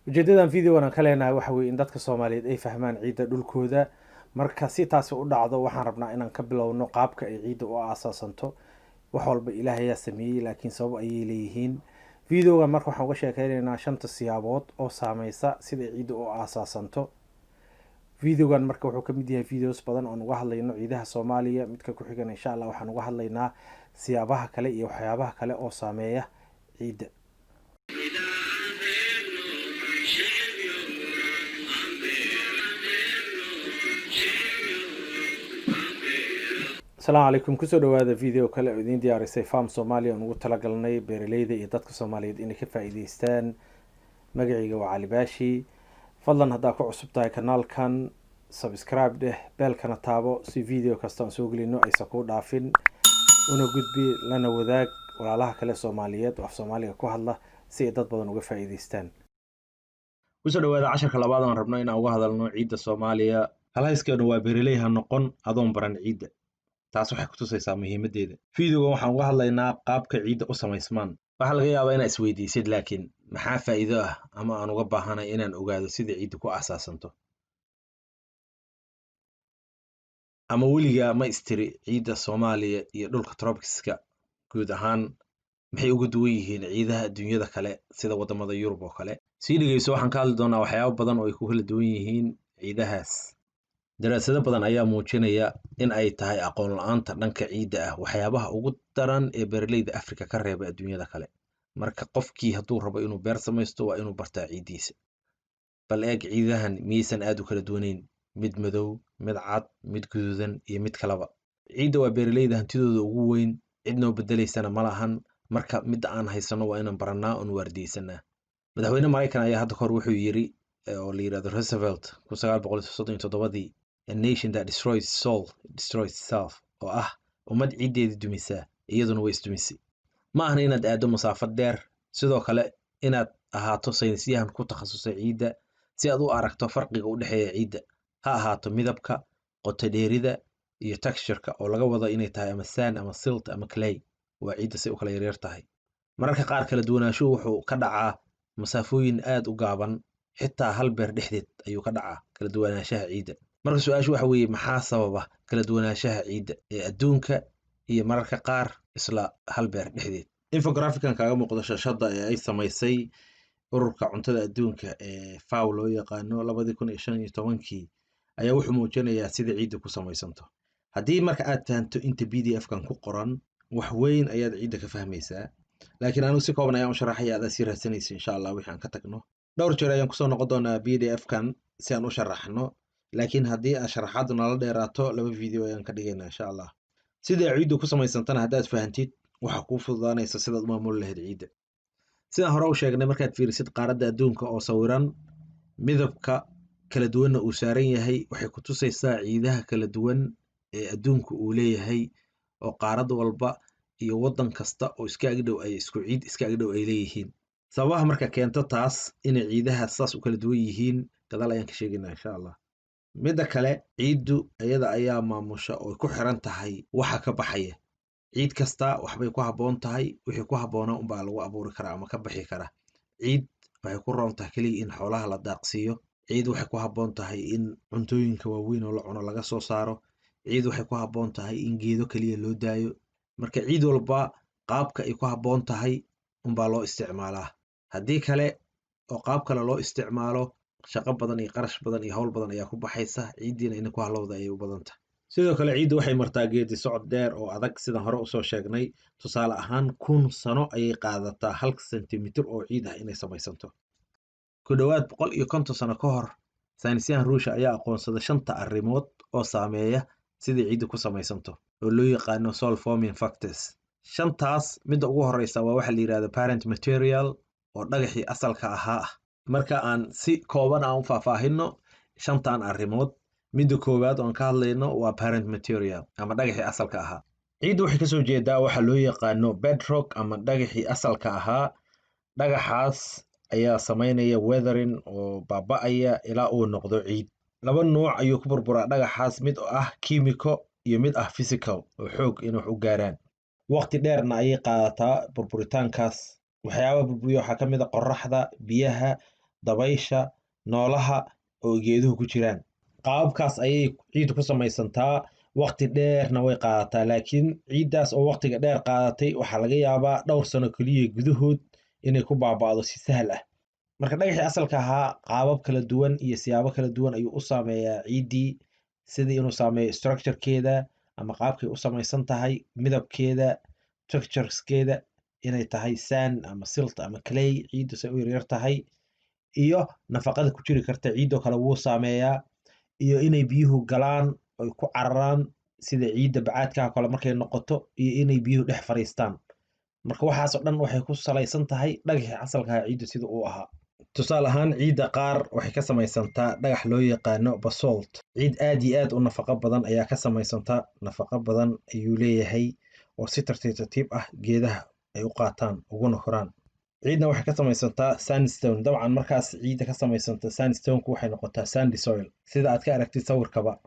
ujeedadan videogan aan ka leenahay waxa weeye in dadka Soomaaliyeed ay fahmaan ciidda dhulkooda. Marka si taasi u dhacdo waxaan rabnaa inaan ka bilowno qaabka ay ciidda u aasaasanto. Wax walba Ilaahay ayaa sameeyey laakiin sabab ayay leeyihiin. Videogan marka waxaan uga sheekaynaynaa shanta siyaabood oo saameysa sida ay ciidda u aasaasanto. Videogan marka wuxuu ka mid yahay videos badan oo aan uga hadlayno ciidaha Soomaaliya. Midka ku xigan insha Allah waxaan uga hadlaynaa siyaabaha kale iyo waxyaabaha kale oo saameeya ciidda. السلام عليكم كسر هذا فيديو كلا إذن ديارسي فام سوماليا ونقول تلاقلني بيرليدة يدك سوماليا إني كيف إيديستان مجري جو علي باشي فضلا هداك عصبتاي كنال كان سبسكرايب ده بيل كان تابو سي فيديو كاستان سوقلي إنه أي سكور دافين ونقول بي لنا وذاك ولا الله كلا سوماليات وف سوماليا كوهلا سيدات بدن وقف إيديستان كسر هذا 10 كلا بعض من ربنا إن أوجه هذا النوع عيد الصومالية هل هيسكنوا بيرليها النقن أظن بران عيد taas waxay ku tusaysaa muhiimadeeda. Fiidiyoga waxaan uga hadlaynaa qaabka ciidda u samaysmaan. Waxa laga yaabaa inaad isweydiisid laakiin maxaa faa'iido ah ama aan uga baahanay inaan ogaado sida ciidda ku asaasanto. Ama weligaa ma istiri ciidda Soomaaliya iyo dhulka tropics-ka guud ahaan maxay uga duwan yihiin ciidaha adduunyada kale sida wadamada Yurub oo kale. Sii dhigayso waxaan ka hadli doonaa waxyaabo badan oo ay ku kala duwan yihiin ciidahaas. daraasado badan ayaa muujinaya in ay tahay aqoon la'aanta dhanka ciidda ah waxyaabaha ugu daran ee beeraleyda Afrika ka reeba adduunyada kale. Marka qofkii hadduu rabo inuu beer samaysto waa inuu bartaa ciiddiisa. Bal eeg ciidahan miyaysan aad u kala duwanayn, mid madow, mid cad, mid guduudan iyo mid kalaba. Ciidda waa beeraleyda hantidooda ugu weyn, cidnoo bedelaysana ma lahan. Marka midda aan haysano waa inaan barannaa oon waardiyeysanaa. Madaxweyne Maraykan ayaa hadda kahor wuxuu yiri oo la yiraahdo Roosevelt 1937 A nation that destroys its soul destroys itself oo ah ummad ciideeda dumisa iyaduna way isdumisay. Ma ahan inaad aado masaafad dheer, sidoo kale inaad ahaato saynisyahan ku takhasusay ciidda si aad u aragto farqiga u dhexeeya ciidda. Ha ahaato midabka, qoto dheerida iyo texture-ka oo laga wado inay tahay ama sand ama silt ama clay. Waa ciidda si u kala yaryar tahay. Mararka qaar kala duwanaanshuhu wuxuu ka dhacaa masaafooyin aad u gaaban, xitaa hal beer dhexdeed ayuu ka dhacaa kala duwanaanshaha ciidda. marka su'aashu waxa weeye maxaa sababa kala duwanaanshaha ciidda ee adduunka iyo mararka qaar isla hal beer dhexdeed. Infographic-kan kaaga muuqdo shashada ee ay samaysay ururka cuntada adduunka ee FAO loo yaqaano 2015 ayaa wuxuu muujinayaa sida ciidda ku samaysanto. Haddii marka aad fahanto inta PDF-kan ku qoran wax weyn ayaad ciidda ka fahmaysaa. laakiin anigu si kooban ayaan u sharaxaya aad si raadsanaysa insha Allah wixii aan ka tagno. dhowr jeer ayaan kusoo noqon doonaa PDF-kan si aan u sharaxno. laakiin haddii aad sharaxaadu nala dheeraato 2 video ayaan ka dhigaynaa insha Allah. Sida ciiddu ku samaysantana haddaad fahantid waxa kuu fududaanaysa sidaad u maamuli lahayd ciidda. Sidaan hore u sheegnay markaad fiirisid qaaradda adduunka oo sawiran midabka kala duwanna uu saaran yahay waxay ku tusaysaa ciidaha kala duwan ee adduunka uu leeyahay oo qaarad walba iyo waddan kasta oo iska agdhow ay isku ciid iska agdhow ay leeyihiin. sababaha marka keento taas inay ciidaha saas u kala duwan yihiin gadaal ayaan ka sheegaynaa insha Allah. midda kale ciiddu iyada ayaa maamusha oo ku xiran tahay waxa ka baxaya. ciid kasta waxbay ku habboon tahay wixii ku habboona baa lagu abuuri karaa ama ka bixi kara. ciid waxay ku roon tahay kaliya in xoolaha la daaqsiiyo. ciid waxay ku habboon tahay in cuntooyinka waaweyn oo la cuno laga soo saaro. ciid waxay ku habboon tahay in geedo kaliya loo daayo. marka ciid walba qaabka ay ku habboon tahay baa loo isticmaalaa. haddii kale oo qaab kale loo isticmaalo shaqo badan iyo qarash badan iyo hawl badan ayaa ku baxaysa ciidiina in ku halowda ay u badan tahay. sidoo kale ciiddu waxay martaa geedi socod dheer oo adag sidaan hore usoo sheegnay. tusaale ahaan 1000 sano ayay qaadataa 1 sentimitir oo ciid ah inay samaysanto. ku dhowaad 150 sano ka hor saynisyahan Ruushka ayaa aqoonsaday 5 arrimood oo saameeya sida ciiddu ku samaysanto oo loo yaqaano soil forming factors. 5taas midda ugu horeysa waa waxa la yiraahdo parent material oo dhagaxii asalka ahaa ah. marka aan si kooban aan u faahfaahino 5tan arrimood. midda koowaad oo aan ka hadlayno waa parent material ama dhagaxii asalka ahaa. ciiddu waxay kasoo jeedaa waxa loo yaqaano bedrock ama dhagaxii asalka ahaa. dhagaxaas ayaa sameynaya weathering oo baaba'aya ilaa uu noqdo ciid. 2 nooc ayuu ku burburaa dhagaxaas, mid oo ah kiimiko iyo mid ah physical oo xoog in wax u gaaraan. waqti dheerna ayay qaadataa burburitaankaas. waxyaaba burburiya waxaa ka mid ah qorraxda, biyaha, dabaysha, noolaha oo geeduhu ku jiraan. Qaababkaas ayay ciiddu ku samaysantaa, waqti dheerna way qaadataa, laakiin ciiddaas oo waqtiga dheer qaadatay waxaa laga yaabaa dhowr sano keliya gudahood inay ku baaba'do si sahal ah. Marka dhagaxii asalka ahaa qaabab kala duwan iyo siyaabo kala duwan ayuu u saameeyaa ciiddii, sidii inuu saameeyo structurekeeda ama qaabkay u samaysan tahay, midabkeeda, textureskeeda, inay tahay sand ama silt ama clay, ciiddu say u yaryar tahay, iyo nafaqada ku jiri karta ciiddoo kale wuu saameeyaa, iyo inay biyuhu galaan oy ku cararaan sida ciidda bacaadka kale markay noqoto, iyo inay biyuhu dhex fadhiistaan. Marka waxaasoo dhan waxay ku salaysan tahay dhagaxii asalka ahaa ciiddu sida uu ahaa. Tusaale ahaan ciidda qaar waxay ka samaysantaa dhagax loo yaqaano basalt. Ciid aad iyo aad u nafaqo badan ayaa ka samaysantaa, nafaqo badan ayuu leeyahay oo si tartiib tartiib ah geedaha ay u qaataan uguna koraan. Ciidna waxay ka samaysantaa sandstone. Dabcan markaas ciidda ka samaysanta sandstoneku waxay noqotaa sandy soil sida aad ka aragtid sawirkaba,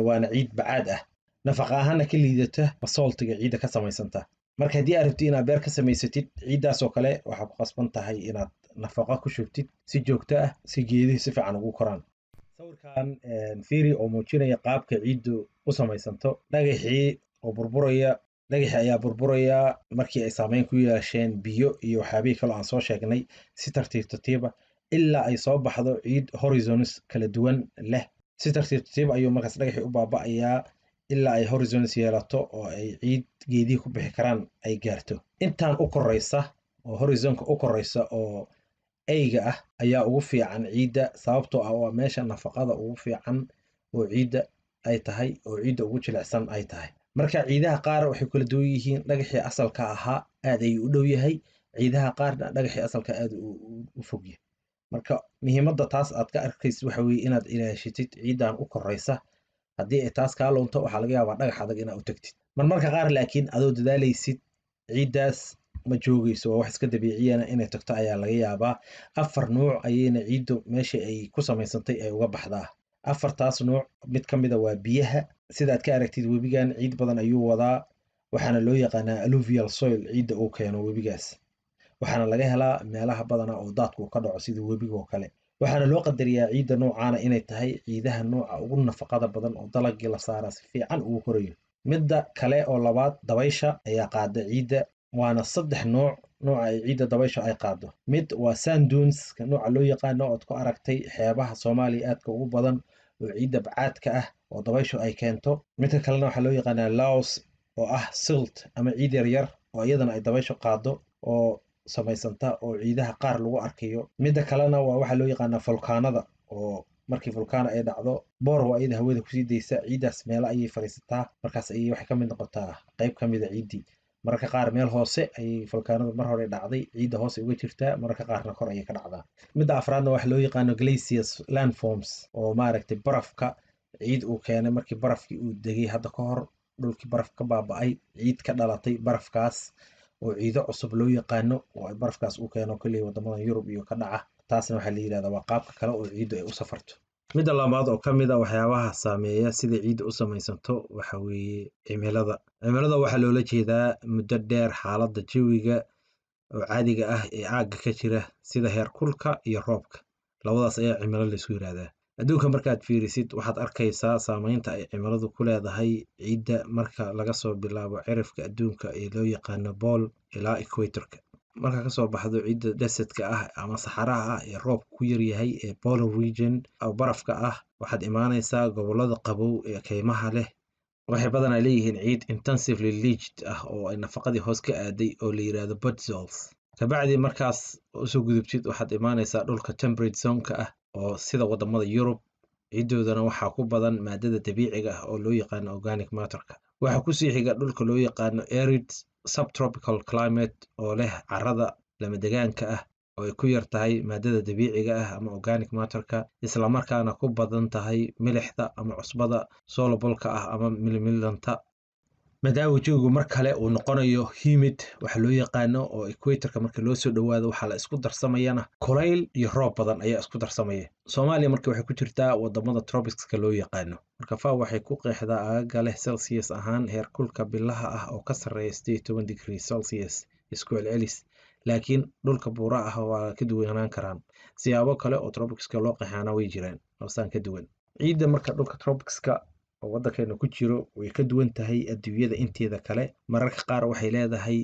waana ciid bacaad ah, nafaqa ahaana ka liidata basaltiga ciidda ka samaysanta. Marka haddii aad rabtid inaad beer ka samaysatid ciiddaas oo kale, waxaa ku qasban tahay inaad nafaqo ku shubtid si joogto ah si geedihi si fiican ugu koraan. Sawirkan fiiri oo muujinaya qaabka ciiddu u samaysanto. Dhagaxii oo burburaya, dhagaxii ayaa burburaya markii ay saameyn ku yeesheen biyo iyo waxyaabihii kale aan soo sheegnay, si tartiib tartiiba ilaa ay soo baxdo ciid horizons kala duwan leh. Si tartiib tartiib ayuu markaas dhagaxii u baaba'ayaa ilaa ay horizons yeelato oo ay ciid geedihii ku bixi karaan ay gaarto. Intaan u koraysa oo horizonka u koraysa oo eyga ah ayaa ugu fiican ciidda, sababtoo ah waa meesha nafaqada ugu fiican oo ciidda ay tahay, oo ciidda ugu jilicsan ay tahay. Marka ciidaha qaar waxay kala duwan yihiin, dhagaxii asalka ahaa aad ayuu u dhow yahay, ciidaha qaarna dhagaxii asalka aad u fog yahay. Marka muhiimadda taas aad ka arkaysid waxa weeye inaad ilaashitid ciiddan u koraysa. Haddii ay taas kaa lunto waxaa laga yaabaa dhagax adag inaad u tagtid. Marmarka qaar laakiin adoo dadaalaysid ciiddaas ma joogayso, waa wax iska dabiiciyana inay tagto ayaa laga yaabaa. 4 nuuc ayayna ciiddu meesha ay ku samaysantay ay uga baxdaa. 4taas nuuc mid ka mida waa biyaha. Sidaad ka aragtid webigan ciid badan ayuu wadaa, waxaana loo yaqaanaa alluvial soil ciidda uu keeno webigaas. Waxaana laga helaa meelaha badanaa oo daadku ka dhaco sida webiga oo kale. Waxaana loo qadariyaa ciidda noocaana inay tahay ciidaha nooca ugu nafaqada badan oo dalagii la saaraa si fiican ugu korayo. Midda kale oo labaad, dabaysha ayaa qaada ciidda, waana 3 nuuc. Nooca ay ciidda dabaysha ay qaado, mid waa sand dunes ka nooca loo yaqaano ood ku aragtay xeebaha Soomaaliya aadka ugu badan oo ciidda bacaadka ah oo dabayshu ay keento. Midka kalena waxaa loo yaqaanaa lows oo ah silt ama ciid yaryar oo iyadana ay dabayshu qaado oo samaysanta oo ciidaha qaar lagu arkayo. Midda kalena waa waxaa loo yaqaanaa volkaanada oo markii volkaano ay dhacdo boor waa iyada hawada kusii daysa, ciiddaas meelo ayay fadhiisataa, markaas ayay waxay ka mid noqotaa qayb ka mida ciiddii. Mararka qaar meel hoose ayay volkaanadu mar hore dhacday, ciidda hoose uga jirtaa, mararka qaarna kor ayay ka dhacdaa. Midda afraadna waxa loo yaqaano glaciers landforms oo maaragtay barafka ciid uu keenay markii barafkii uu degay hadda ka hor, dhulkii baraf ka baaba'ay, ciid ka dhalatay barafkaas oo ciido cusub loo yaqaano oo ay barafkaas uu keeno kolley wadamada Yurub iyo ka dhaca. Taasna waxaa la yidhahdaa waa qaabka kale oo ciiddu ay u safarto. Midda labaad oo ka mid a waxyaabaha saameeya sida ciidda u samaysanto waxa weeye cimilada. Cimilada waxaa loola jeedaa muddo dheer xaaladda jawiga oo caadiga ah ee aagga ka jira sida heerkulka iyo roobka. Labadaas ayaa cimilo la isku yiraahdaa. Adduunka markaad fiirisid waxaad arkaysaa saameynta ay cimiladu ku leedahay ciidda marka laga soo bilaabo cirifka adduunka ee loo yaqaano pole ilaa equator-ka. Marka ka soo baxdo ciidda desertka ah ama saxaraha ah ee roobku ku yar yahay ee polar region oo barafka ah, waxaad imaanaysaa gobollada qabow ee kaymaha leh. Waxay badanaa leeyihiin ciid intensively leached ah oo ay nafaqadii hoos ka aaday oo la yiraahdo podzol. Kabacdi markaas usoo gudubtid waxaad imaanaysaa dhulka temperate zone-ka ah oo sida wadamada Yurub, ciiddoodana waxaa ku badan maadada dabiiciga ah oo loo yaqaano organic matter-ka. Waxaa kusii xiga dhulka loo yaqaano arid subtropical climate oo leh carrada lamadegaanka ah oo ay ku yar tahay maadada dabiiciga ah ama organic matter-ka, isla markaana ku badan tahay milixda ama cusbada soluble-ka ah ama milmilanta. Maadaama jawigu mar kale uu noqonayo humid waxa loo yaqaano oo equator-ka marka loo soo dhawaado waxaa la isku darsamayana kulayl iyo roob badan ayaa isku darsamaya. Soomaaliya marka waxay ku jirtaa wadamada tropics-ka loo yaqaano. Marka FAO waxay ku qeexdaa aagga leh Celsius ahaan heerkulka bilaha ah oo ka sarreeya 18 degrees Celsius isku celcelis, laakiin dhulka buuraha ah waa ka duwanaan karaan. siyaabo kale oo tropicska loo qeexaana way jiraan oo saan ka duwan. Ciidda marka dhulka tropicska oo waddankeena ku jiro way ka duwan tahay adduunyada inteeda kale. Mararka qaar waxay leedahay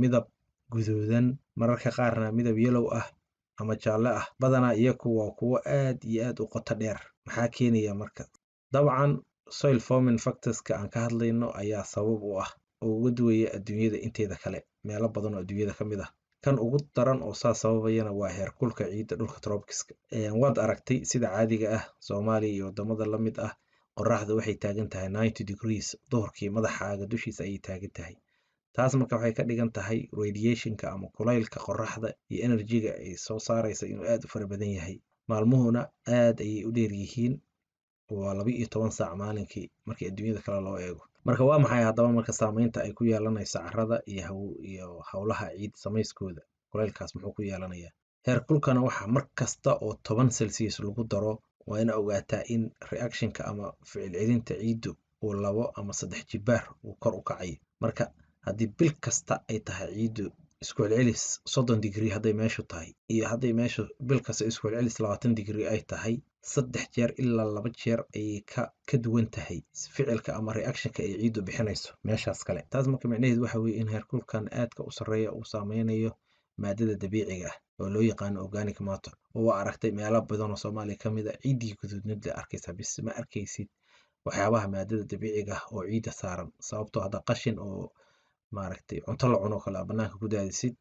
midab guduudan, mararka qaarna midab yellow ah ama jaalle ah. Badanaa iyagu waa kuwo aad iyo aad u qoto dheer. Maxaa keenaya marka? Dabcan soil forming factorska aan ka hadlayno ayaa sabab u ah oo uga duwaya adduunyada inteeda kale meelo badan oo adduunyada ka mid ah. Kan ugu daran oo saa sababayana waa heerkulka ciidda dhulka tropicska. Waad aragtay sida caadiga ah Soomaaliya iyo wadamada la mid ah qorraxda waxay taagan tahay 90 degrees duhurkii madaxaaga dushiisa ayay taagan tahay. Taas marka waxay ka dhigan tahay radiationka ama kulaylka qorraxda iyo energy-ga ay soo saaraysa inuu aad u fara badan yahay. Maalmuhuna aad ayay u dheer yihiin, waa 12 saac maalinkii markii adduunyada kale loo eego. Marka waa maxay haddaba marka saameynta ay ku yeelanayso carrada iyo hawlaha ciid samayskooda? Kulaylkaas muxuu ku yeelanayaa? Heerkulkana waxa mar kasta oo 10 celsius lagu daro waa in ogaataa in reactionka ama ficil celinta ciiddu uu 2 ama 3 jibaar uu kor u kacay. Marka haddii bil kasta ay tahay ciiddu isku celcelis 30 degree hadday meeshu tahay iyo hadday meeshu bil kasta isku celcelis 20 degree ay tahay, 3 jeer ilaa 2 jeer ayay ka duwan tahay ficilka ama reactionka ay ciiddu bixinayso meeshaas kale. Taas marka micnaheedu waxa weeye in heerkulkan aadka u sarreeya uu saameynayo maadada dabiiciga ah oo loo yaqaano organic matter. oo waa aragtay meelo badan oo Soomaaliya ka mid ah ciiddii guduudnid la arkaysaa bis ma arkaysid waxyaabaha maadada dabiiciga ah oo ciidda saaran. Sababtoo hadda qashin oo maaragtay cunto la cuno kale bannaanka ku daadisid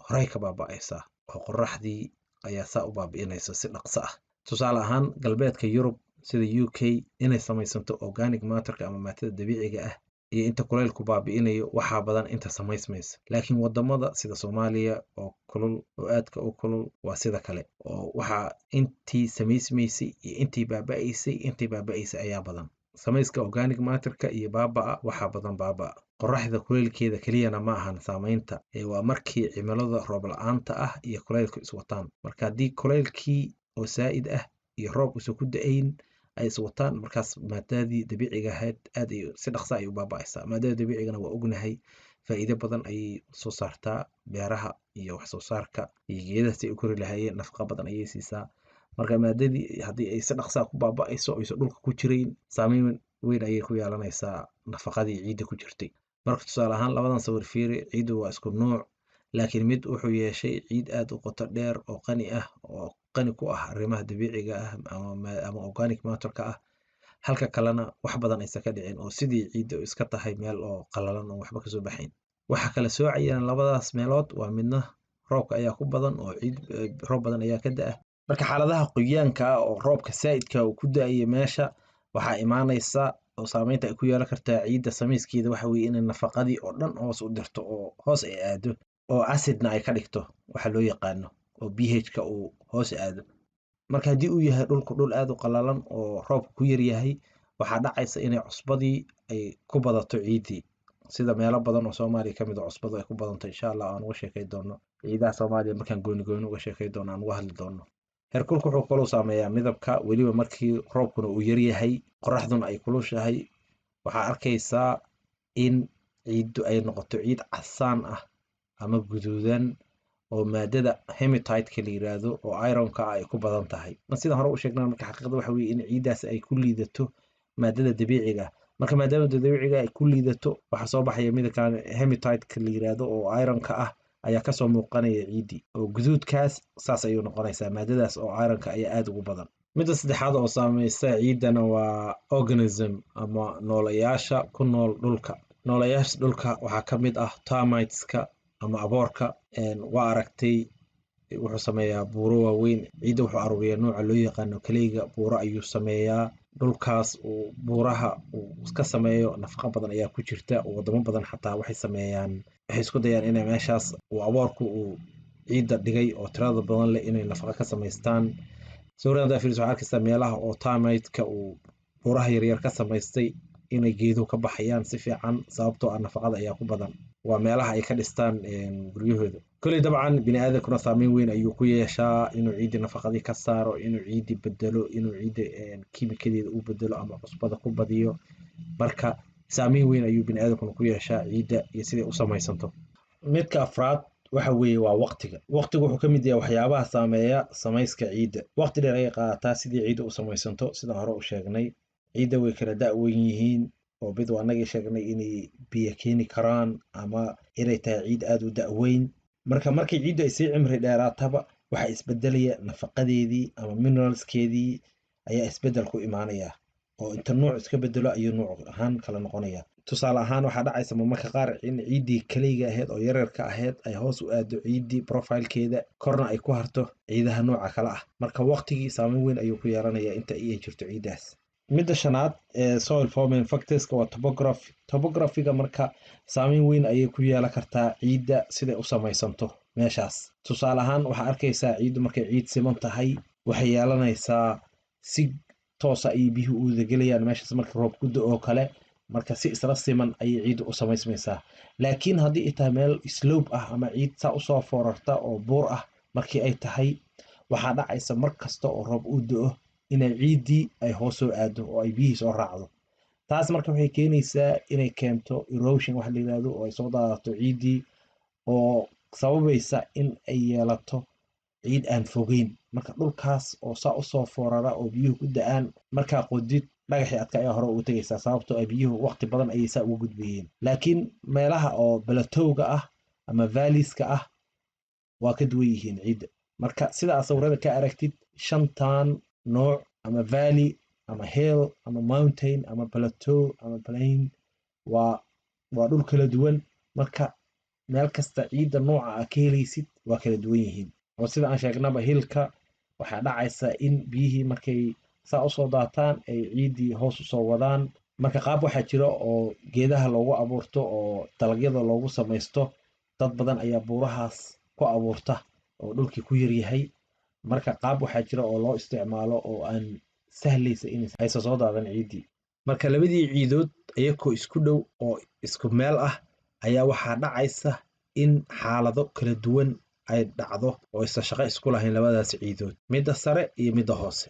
horay ka baaba'aysaa oo qorraxdii ayaa saa u baabi'inaysa si dhaqso ah. Tusaale ahaan galbeedka Yurub sida UK inay samaysanto organic matterka ama maadada dabiiciga ah iyo inta kulaylku baabi'inayo waxaa badan inta samaysmaysa. Laakiin wadamada sida Soomaaliya oo kulul oo aadka u kulul waa sida kale oo waxaa intii samaysmaysay iyo intii baaba'aysay ayaa badan. Samayska organic matterka iyo baaba'a waxaa badan baaba'a. Qorraxda kulaylkeeda keliyana ma ahan saameynta waa markii cimilada roob la'aanta ah iyo kulaylku iswataan. Marka haddii kulaylkii oo saa'id ah iyo roob isu ku da'ayn ay iswataan, markaas maadadii dabiiciga ahayd aad ay si dhaqso ay u baaba'aysaa. Maadada dabiicigana waa ognahay faa'iido badan ayay soo saartaa beeraha iyo wax soo saarka iyo geedaha si ay u kori lahaayeen nafaqo badan ayay siisaa. Marka maadadii haddii ay si dhaqso ku baaba'ayso oo aysan dhulka ku jirayn, saameyn weyn ayay ku yeelanaysaa nafaqadii ciidda ku jirtay. Marka tusaale ahaan labadan sawir fiiri, ciiddu waa isku nooc, laakiin mid wuxuu yeeshay ciid aad u qoto dheer oo qani ah oo qani ku ah arrimaha dabiiciga ah ama organic matterka ah, halka kalena wax badan aysan ka dhicin oo sidii ciidda iska tahay meel oo qalalan oo waxba kasoo baxayn. Waxa kala soocayaan labadaas meelood waa midna roobka ayaa ku badan oo roob badan ayaa ka da'a. Marka xaaladaha qoyaanka ah oo roobka saa'idka uu ku da'ayo meesha waxaa imaanaysa oo saameynta ay ku yeelan kartaa ciidda samayskeeda waxa weeye inay nafaqadii oo dhan hoos u dirto oo hoos ay aado oo acidna ay ka dhigto waxa loo yaqaano oo pH-ka uu hoos aado. Marka haddii uu yahay dhulku dhul aad u qalalan oo roobku ku yar yahay, waxaa dhacaysa inay cusbadii ay ku badato ciiddii sida meelo badan oo Soomaaliya ka mid ah cusbadu ay ku badanto. Insha Allah aan uga sheekay doono ciidaha Soomaaliya markaan gooni uga sheekay doono aan uga hadli doono. Heerkulku wuxuu kaloo saameeyaa midabka weliba markii roobkuna uu yar yahay qorraxduna ay kulushahay. Waxaa arkaysaa in ciiddu ay noqoto ciid casaan ah ama guduudan oo maadada hematite-ka la yiraahdo oo iron-ka ay ku badan tahay. Sida hore u sheegnay marka xaqiiqada waxa weeye in ciidaas ay ku liidato maadada dabiiciga ah. Marka maadada dabiiciga ay ku liidato waxa soo baxaya midabkan hematite-ka la yiraahdo oo iron-ka ah ayaa kasoo muuqanaya ciiddii oo guduudkaas saas ayuu noqonaysaa. Maadadaas oo iron-ka ayaa aad ugu badan. Midda saddexaad oo saameysa ciiddana waa organism ama nooleyaasha ku nool dhulka. Nooleyaasha dhulka waxaa ka mid ah termites-ka ama aboorka. Waa aragtay wuxuu sameeyaa buuro waaweyn. Ciidda wuxuu aruuriyaa nooca loo yaqaano kaleyga. Buuro ayuu sameeyaa. Dhulkaas uu buuraha uu iska sameeyo nafaqo badan ayaa ku jirta. Wadamo badan xataa waxay isku dayaan inay meeshaas uu aboorku uu ciidda dhigay oo tirada badan leh inay nafaqo ka samaystaan. Sawirada hadda fiiriso waxaa arkaysaa meelaha oo termite-ka uu buuraha yaryar ka samaystay inay geeduhu ka baxayaan si fiican sababtoo ah nafaqada ayaa ku badan. Waa meelaha ay ka dhistaan guryahooda. Koley dabcan bini'aadamkuna saameyn weyn ayuu ku yeeshaa inuu ciidda nafaqadii ka saaro, inuu ciiddi bedelo, inuu ciidda kiimikadeeda u bedelo ama cusbada ku badiyo. Marka saameyn weyn ayuu bini'aadamkuna ku yeeshaa ciidda iyo siday u samaysanto. Midka afraad waxa weeye waa waqtiga wuxuu ka mid yahay waxyaabaha saameeya samayska ciidda. Waqti dheer ayay qaadataa sidii ciidda u samaysanto. Sida hore u sheegnay, ciidda way kala da'weyn yihiin oo mid waa anagii sheegnay inay biyo keeni karaan ama inay tahay ciid aad u da'weyn. Markay ciiddu ay sii cimri dheeraataba waxaa isbedelaya nafaqadeedii ama mineralskeedii ayaa isbedel ku imaanaya oo inta nuuc iska bedelo ayuu nuuc ahaan kala noqonaya. Tusaale ahaan waxaa dhacaysa marmarka qaar in ciiddii kaleyga ahayd oo yaryarka ahayd ay hoos u aado ciiddii profilekeeda, korna ay ku harto ciidaha nooca kale ah. Marka waqtigii saameyn weyn ayuu ku yeelanaya inta ay jirto ciiddaas. Midda shanaad ee soil forming factorska waa topography. Topography-ga marka saameyn weyn ayay ku yeelan kartaa ciidda siday u samaysanto meeshaas. Tusaale ahaan waxaa arkaysaa ciiddu markay ciid siman tahay waxay yeelanaysaa si toosa ay biyuhu u wadagelayaan meeshaas marka roob ku da'o oo kale. Marka si isla siman ayay ciiddu u samaysmaysaa. Laakiin haddii ay tahay meel slope ah ama ciid saa usoo foorarta oo buur ah markii ay tahay, waxaa dhacaysa mar kasta oo roob u da'o inay ciiddii ay hoos soo aado oo ay biyihii soo raacdo. Taas marka waxay keenaysaa inay keento erosion wax la yiraahdo oo ay soo daadato ciiddii oo sababaysa in ay yeelato ciid aan fogeyn. Marka dhulkaas oo saa usoo foorara oo biyuhu ku da'aan, markaa qodid dhagaxii adka ayaa hore ugu tegaysaa sababtoo ah biyuhu waqti badan ayay saa ugu gudbayeen. Laakiin meelaha oo balatowga ah ama valleys-ka ah waa ka duwan yihiin ciidda. Marka sida aad sawirada ka aragtid, shantan nooc ama valley ama hill ama mountain ama plateau ama plain waa dhul kala duwan. Marka meel kasta ciidda nooca aad ka helaysid waa kala duwan yihiin. oo sida aan sheegnaba hillka waxaa dhacaysa in biyihii markay saa usoo daataan ay ciiddii hoos usoo wadaan. Marka qaab waxaa jira oo geedaha loogu abuurto oo dalagyada loogu samaysto. Dad badan ayaa buurahaas ku abuurta oo dhulkii ku yaryahay. Marka qaab waxaa jira oo loo isticmaalo oo aan sahlaysa in aysan soo daadan ciiddii. Marka labadii ciidood ayagoo isku dhow oo isku meel ah ayaa waxaa dhacaysa in xaalado kala duwan ay dhacdo oo isa shaqo isku lahayn labadaas ciidood, midda sare iyo midda hoose.